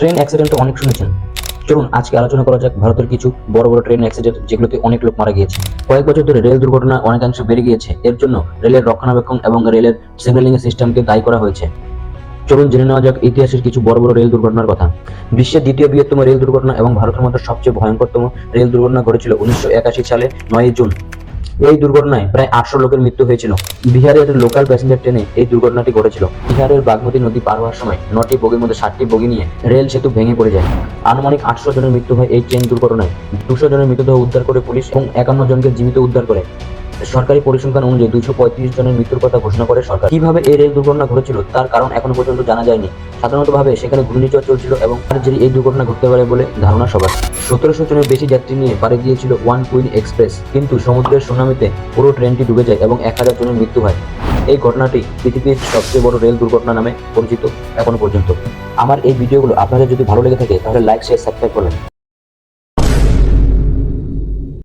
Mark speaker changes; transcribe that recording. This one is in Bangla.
Speaker 1: ট্রেন অ্যাক্সিডেন্ট অনেক শুনেছেন। চলুন আজকে আলোচনা করা যাক ভারতের কিছু বড় বড় ট্রেন অ্যাক্সিডেন্ট যেগুলোতে অনেক লোক মারা গিয়েছে। কয়েক বছর ধরে রেল দুর্ঘটনা অনেকাংশে বেড়ে গিয়েছে। এর জন্য রেলের রক্ষণাবেক্ষণ এবং রেলের সিগন্যালিং সিস্টেমকে দায়ী করা হয়েছে। চলুন জেনে নেওয়া যাক ইতিহাসের কিছু বড় বড় রেল দুর্ঘটনার কথা। বিশ্বের দ্বিতীয় বৃহত্তম রেল দুর্ঘটনা এবং ভারতের মধ্যে সবচেয়ে ভয়ঙ্করতম রেল দুর্ঘটনা ঘটেছিল 1981 সালে 9 জুন। এই দুর্ঘটনায় প্রায় 800 লোকের মৃত্যু হয়েছিল। বিহারের লোকাল প্যাসেঞ্জার ট্রেনে এই দুর্ঘটনাটি ঘটেছিল। বিহারের বাগমতী নদী পার হওয়ার সময় 9টি বগির মধ্যে 7টি বগি নিয়ে রেল সেতু ভেঙে পড়ে যায়। আনুমানিক 800 জনের মৃত্যু হয় এই ট্রেন দুর্ঘটনায়। 200 জনের মৃতদেহ উদ্ধার করে পুলিশ এবং 51 জনকে জীবিত উদ্ধার করে। সরকারি পরিসংখ্যান অনুযায়ী 235 জনের মৃত্যুর কথা ঘোষণা করে সরকার। কিভাবে এই রেল দুর্ঘটনা ঘটেছিল তার কারণ এখনো পর্যন্ত জানা যায়নি। সাধারণতভাবে সেখানে ঘূর্ণিঝড় চলছিল এবং তার জেরে এই দুর্ঘটনা ঘটতে পারে বলে ধারণা সবার। 1700 জনের বেশি যাত্রী নিয়ে পাড়ি দিয়েছিল ওয়ান কুইন এক্সপ্রেস, কিন্তু সমুদ্রের সুনামিতে পুরো ট্রেনটি ডুবে যায় এবং 1000 জনের মৃত্যু হয়। এই ঘটনাটি পৃথিবীর সবচেয়ে বড় রেল দুর্ঘটনা নামে পরিচিত এখনো পর্যন্ত। আমার এই ভিডিওগুলো আপনাদের যদি ভালো লেগে থাকে তাহলে লাইক, শেয়ার, সাবস্ক্রাইব করবেন।